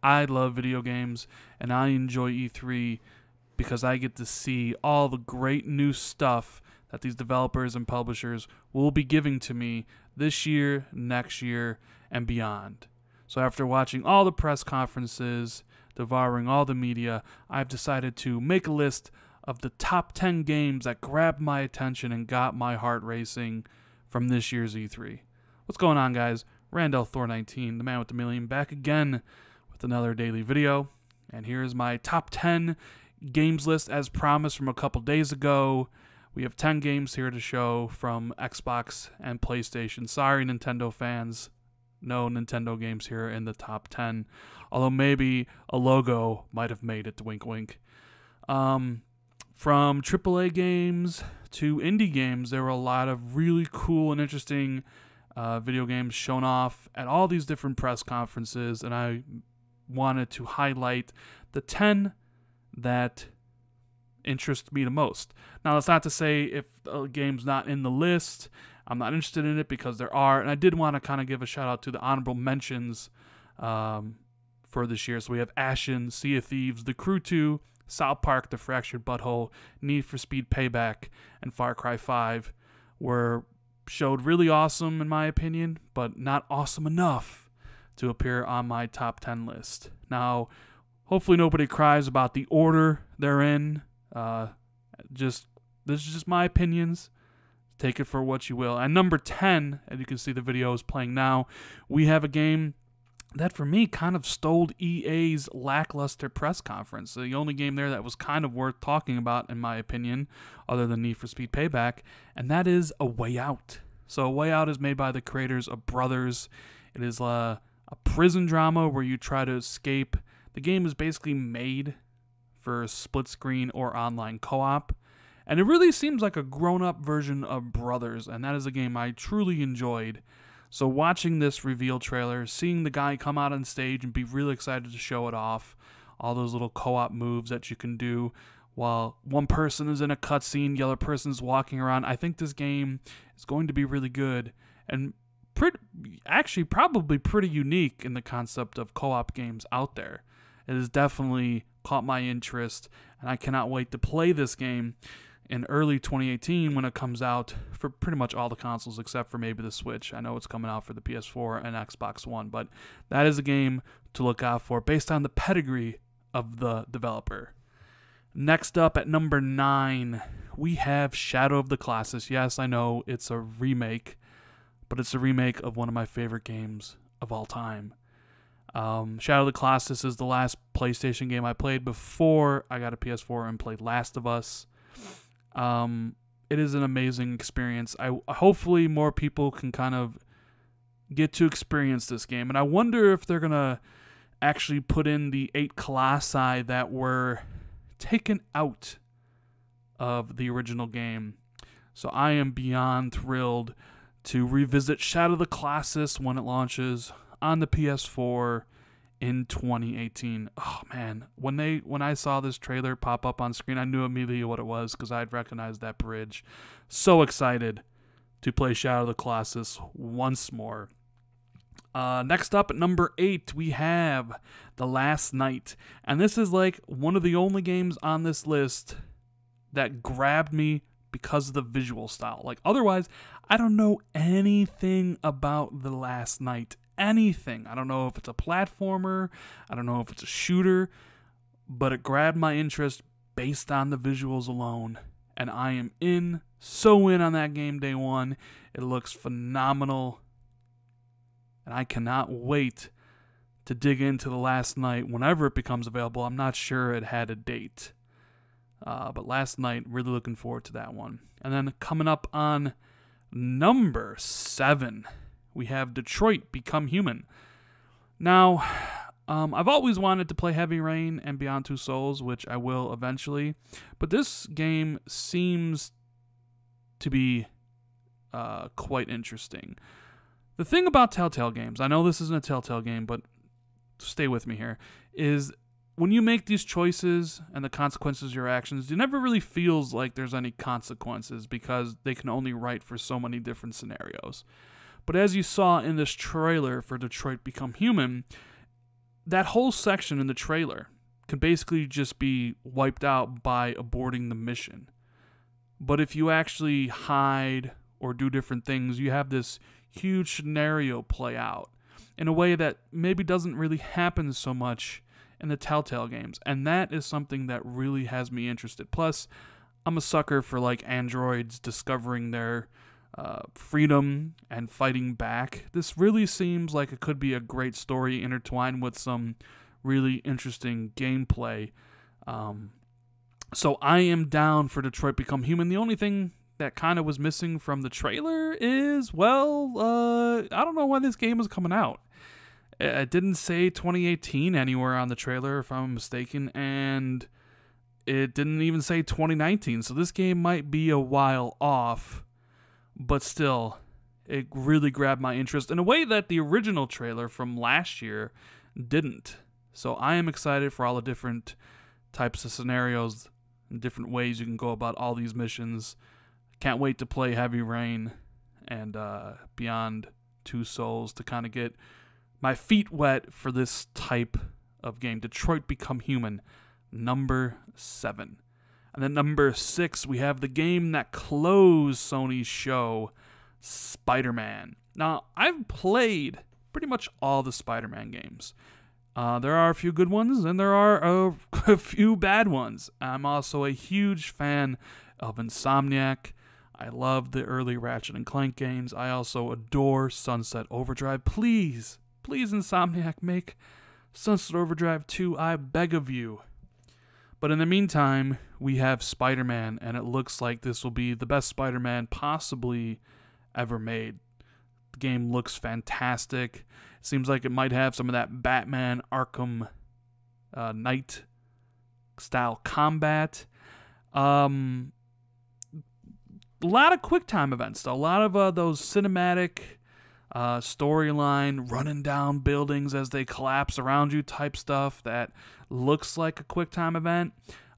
I love video games, and I enjoy E3 because I get to see all the great new stuff that these developers and publishers will be giving to me this year, next year, and beyond. So after watching all the press conferences, devouring all the media, I've decided to make a list of the top 10 games that grabbed my attention and got my heart racing from this year's E3. What's going on, guys? Randall Thor 19, the man with the million, back again with another daily video. And here's my top 10 games list as promised from a couple days ago. We have 10 games here to show from Xbox and PlayStation. Sorry, Nintendo fans. No Nintendo games here in the top 10. Although maybe a logo might have made it, wink wink. From AAA games to indie games, there were a lot of really cool and interesting video games shown off at all these different press conferences, and I wanted to highlight the 10 that interest me the most. Now, that's not to say if a game's not in the list, I'm not interested in it, because there are, and I did want to kind of give a shout out to the honorable mentions for this year. So we have Ashen, Sea of Thieves, The Crew 2, South Park, The Fractured Butthole, Need for Speed Payback, and Far Cry 5 showed really awesome in my opinion, but not awesome enough to appear on my top 10 list. Now, hopefully nobody cries about the order they're in. This is just my opinions. Take it for what you will. And number 10, as you can see the video is playing now, we have a game that for me kind of stole EA's lackluster press conference. The only game there that was kind of worth talking about, in my opinion, other than Need for Speed Payback, and that is A Way Out. So A Way Out is made by the creators of Brothers. It is a prison drama where you try to escape. The game is basically made for split screen or online co-op, and it really seems like a grown-up version of Brothers, and that is a game I truly enjoyed. So watching this reveal trailer, seeing the guy come out on stage and be really excited to show it off, all those little co-op moves that you can do while one person is in a cutscene, the other person is walking around. I think this game is going to be really good, and actually probably pretty unique in the concept of co-op games out there. It has definitely caught my interest, and I cannot wait to play this game in early 2018 when it comes out for pretty much all the consoles except for maybe the Switch. I know it's coming out for the PS4 and Xbox One, but that is a game to look out for based on the pedigree of the developer. Next up at number 9, we have Shadow of the Colossus. Yes, I know it's a remake, but it's a remake of one of my favorite games of all time. Shadow of the Colossus is the last PlayStation game I played before I got a PS4 and played Last of Us. It is an amazing experience. Hopefully more people can kind of get to experience this game, and I wonder if they're gonna actually put in the 8 colossi that were taken out of the original game. So I am beyond thrilled to revisit Shadow of the Colossus when it launches on the PS4 in 2018. Oh man, when I saw this trailer pop up on screen, I knew immediately what it was because I'd recognized that bridge. So excited to play Shadow of the Colossus once more. Next up at number 8, we have The Last Night, and this is like one of the only games on this list that grabbed me because of the visual style. Like, otherwise, I don't know anything about The Last Night. Anything. I don't know if it's a platformer, I don't know if it's a shooter, but it grabbed my interest based on the visuals alone, and I am so in on that game day one. It looks phenomenal, and I cannot wait to dig into The Last Night whenever it becomes available. I'm not sure it had a date, but Last Night, really looking forward to that one. And then coming up on number 7, we have Detroit Become Human. Now, I've always wanted to play Heavy Rain and Beyond Two Souls, which I will eventually, but this game seems to be quite interesting. The thing about Telltale games, I know this isn't a Telltale game, but stay with me here, is when you make these choices and the consequences of your actions, it never really feels like there's any consequences because they can only write for so many different scenarios. But as you saw in this trailer for Detroit Become Human, that whole section in the trailer can basically just be wiped out by aborting the mission. But if you actually hide or do different things, you have this huge scenario play out in a way that maybe doesn't really happen so much in the Telltale games. And that is something that really has me interested. Plus, I'm a sucker for like androids discovering their freedom and fighting back. This really seems like it could be a great story intertwined with some really interesting gameplay. So I am down for Detroit Become Human. The only thing that kind of was missing from the trailer is, well, I don't know when this game is coming out. It didn't say 2018 anywhere on the trailer, if I'm mistaken, and it didn't even say 2019, so this game might be a while off, but still, it really grabbed my interest in a way that the original trailer from last year didn't. So I am excited for all the different types of scenarios and different ways you can go about all these missions. Can't wait to play Heavy Rain and Beyond Two Souls to kind of get my feet wet for this type of game. Detroit Become Human, number 7. And then number 6, we have the game that closed Sony's show, SpiderMan. Now, I've played pretty much all the Spider-Man games. There are a few good ones, and there are a few bad ones. I'm also a huge fan of Insomniac. I love the early Ratchet & Clank games. I also adore Sunset Overdrive. Please, Insomniac, make Sunset Overdrive 2, I beg of you. But in the meantime, we have Spider-Man, and it looks like this will be the best Spider-Man possibly ever made. The game looks fantastic. It seems like it might have some of that Batman Arkham Knight style combat. A lot of QuickTime events, though. A lot of those cinematic storyline, running down buildings as they collapse around you type stuff that looks like a QuickTime event.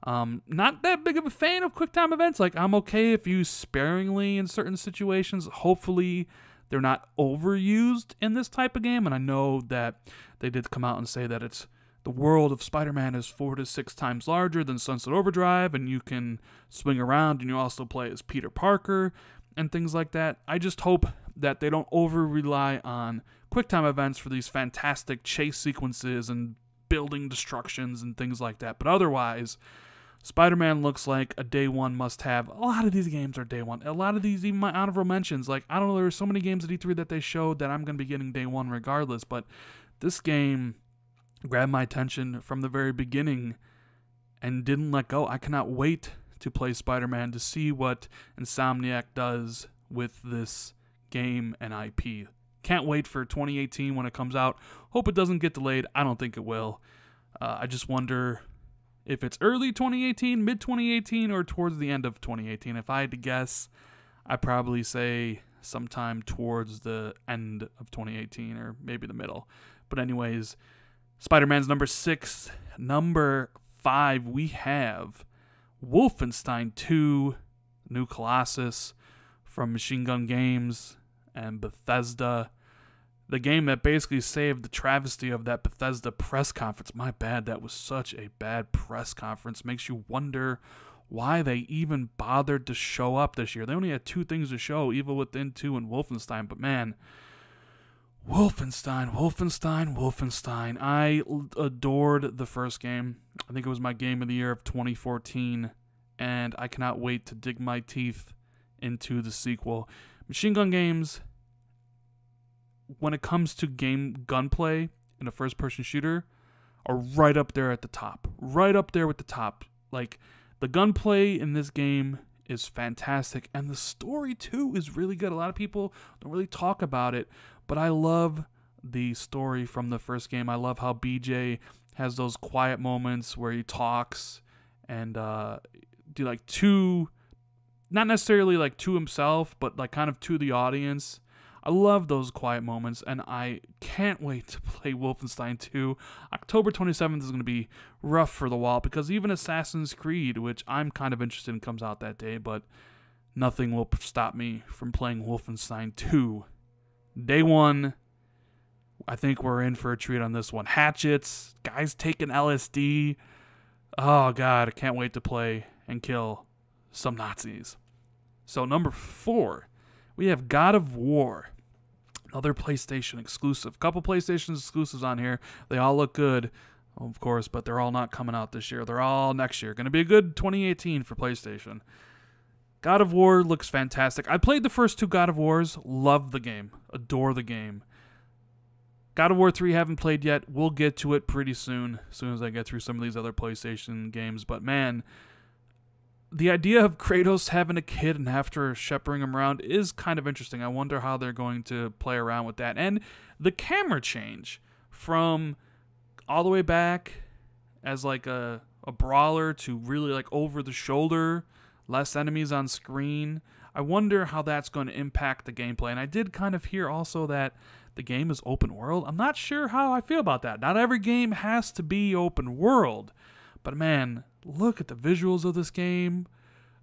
Not that big of a fan of QuickTime events. Like, I'm okay if used sparingly in certain situations. Hopefully they're not overused in this type of game. And I know that they did come out and say that it's the world of Spider-Man is 4 to 6 times larger than Sunset Overdrive, and you can swing around and you also play as Peter Parker and things like that. I just hope that they don't over-rely on QuickTime events for these fantastic chase sequences and building destructions and things like that. But otherwise, Spider-Man looks like a day one must-have. A lot of these games are day one. A lot of these, even my honorable mentions, like, I don't know, there were so many games at E3 that they showed that I'm going to be getting day one regardless, but this game grabbed my attention from the very beginning and didn't let go. I cannot wait to play Spider-Man, to see what Insomniac does with this game and IP. Can't wait for 2018 when it comes out. Hope it doesn't get delayed. I don't think it will. I just wonder if it's early 2018, mid 2018, or towards the end of 2018. If I had to guess, I'd probably say sometime towards the end of 2018 or maybe the middle. But anyways, Spider-Man's number 6. Number 5, we have Wolfenstein 2, New Colossus from Machine Gun Games and Bethesda. The game that basically saved the travesty of that Bethesda press conference. My bad, that was such a bad press conference. Makes you wonder why they even bothered to show up this year. They only had 2 things to show, Evil Within 2 and Wolfenstein. But man, Wolfenstein. I adored the first game. I think it was my game of the year of 2014. And I cannot wait to dig my teeth into the sequel. Machine Gun Games, when it comes to gunplay in a first-person shooter, are right up there at the top. Right up there with the top. Like, the gunplay in this game is fantastic, and the story, too, is really good. A lot of people don't really talk about it, but I love the story from the first game. I love how BJ has those quiet moments where he talks and do, like, not necessarily, like, to himself, but, like, kind of to the audience. I love those quiet moments, and I can't wait to play Wolfenstein 2. October 27th is going to be rough for the wall, because even Assassin's Creed, which I'm kind of interested in, comes out that day, but nothing will stop me from playing Wolfenstein 2. Day one, I think we're in for a treat on this one. Hatchets, guys taking LSD. Oh, God, I can't wait to play and kill some Nazis. So, number 4, we have God of War. Another PlayStation exclusive. Couple PlayStation exclusives on here. They all look good, of course, but they're all not coming out this year. They're all next year. Going to be a good 2018 for PlayStation. God of War looks fantastic. I played the first 2 God of Wars. Love the game. Adore the game. God of War 3 haven't played yet. We'll get to it pretty soon, as soon as I get through some of these other PlayStation games. But man, the idea of Kratos having a kid and after shepherding him around is kind of interesting. I wonder how they're going to play around with that. And the camera change from all the way back as like a brawler to really like over the shoulder, less enemies on screen. I wonder how that's going to impact the gameplay. And I did kind of hear also that the game is open world. I'm not sure how I feel about that. Not every game has to be open world. But man, look at the visuals of this game.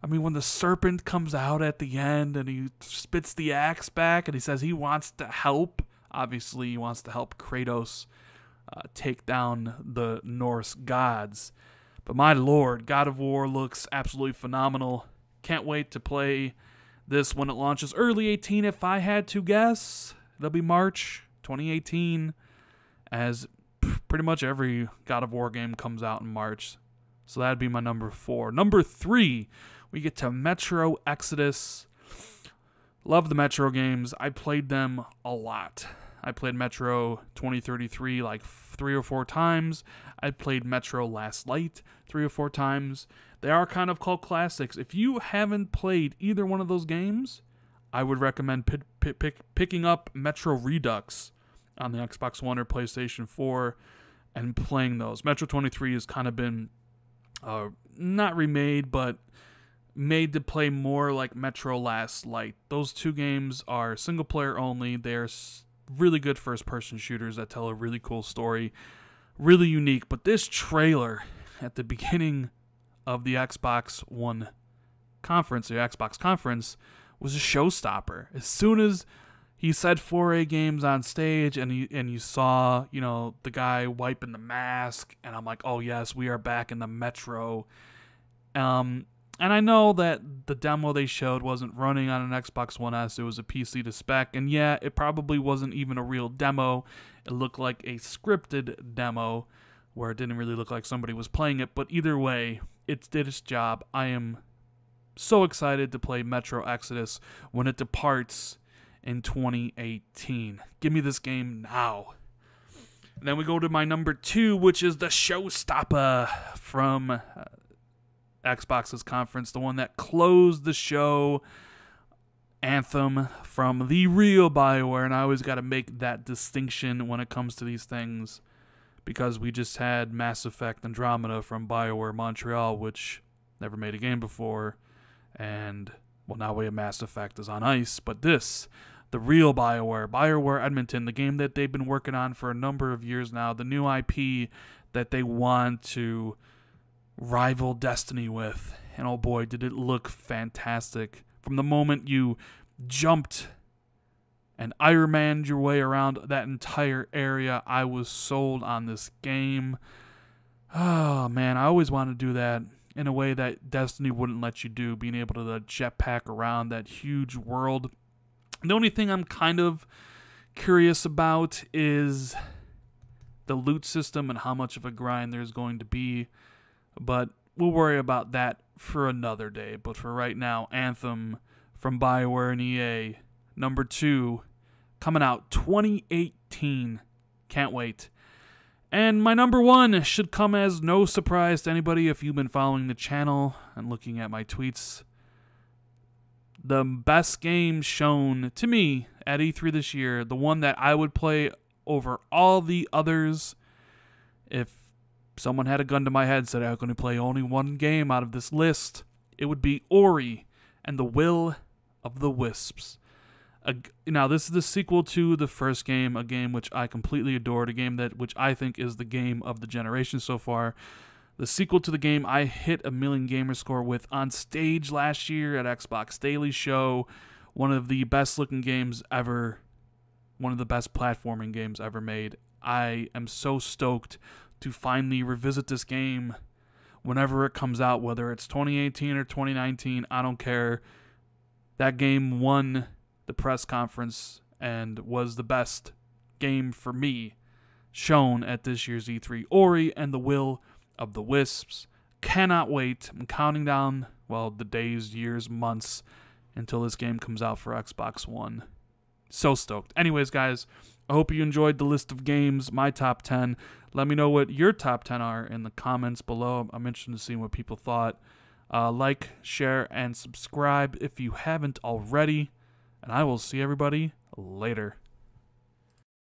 I mean, when the serpent comes out at the end and he spits the axe back and he says he wants to help. Obviously, he wants to help Kratos take down the Norse gods. But my lord, God of War looks absolutely phenomenal. Can't wait to play this when it launches. Early 18, if I had to guess. It'll be March 2018, as pretty much every God of War game comes out in March. So that'd be my number 4. Number 3, we get to Metro Exodus. Love the Metro games. I played them a lot. I played Metro 2033 like 3 or 4 times. I played Metro Last Light 3 or 4 times. They are kind of cult classics. If you haven't played either one of those games, I would recommend picking up Metro Redux on the Xbox One or PlayStation 4 and playing those. Metro 23 has kind of been not remade, but made to play more like Metro Last Light. Those 2 games are single player only. They're really good first-person shooters that tell a really cool story. Really unique. But this trailer at the beginning of the Xbox One conference, the Xbox conference, was a showstopper. As soon as he said 4A games on stage and you saw, you know, the guy wiping the mask, and I'm like, oh yes, we are back in the Metro. And I know that the demo they showed wasn't running on an Xbox One S. It was a PC to spec, and yeah, it probably wasn't even a real demo. It looked like a scripted demo where it didn't really look like somebody was playing it, but either way, it did its job. I am so excited to play Metro Exodus when it departs in 2018. Give me this game now. And then we go to my number 2, which is the showstopper from Xbox's conference, the one that closed the show, Anthem from the real BioWare. And I always got to make that distinction when it comes to these things, because we just had Mass Effect Andromeda from BioWare Montreal, which never made a game before. And, well, now we have Mass Effect is on ice. But this, the real BioWare Edmonton, the game that they've been working on for a number of years now, the new IP that they want to rival Destiny with. And oh boy, did it look fantastic. From the moment you jumped and Iron Man'd your way around that entire area, I was sold on this game. Oh man, I always wanted to do that in a way that Destiny wouldn't let you do, being able to jetpack around that huge world. The only thing I'm kind of curious about is the loot system and how much of a grind there's going to be, but we'll worry about that for another day. But for right now, Anthem from BioWare and EA, number 2, coming out 2018. Can't wait. And my number 1 should come as no surprise to anybody if you've been following the channel and looking at my tweets. The best game shown to me at E3 this year, the one that I would play over all the others if someone had a gun to my head and said I'm going to play only one game out of this list, it would be Ori and the Will of the Wisps. Now, this is the sequel to the first game, a game which I completely adored, a game which I think is the game of the generation so far. The sequel to the game I hit a million gamer score with on stage last year at Xbox Daily Show. One of the best looking games ever one of the best platforming games ever made. I am so stoked to finally revisit this game whenever it comes out, whether it's 2018 or 2019, I don't care. That game won the press conference and was the best game for me shown at this year's E3. Ori and the Will of the Wisps. Cannot wait. I'm counting down, well, the days, years, months until this game comes out for Xbox One. So stoked. Anyways, guys, I hope you enjoyed the list of games, my top 10. Let me know what your top 10 are in the comments below. I'm interested in seeing what people thought. Like, share, and subscribe if you haven't already. And I will see everybody later.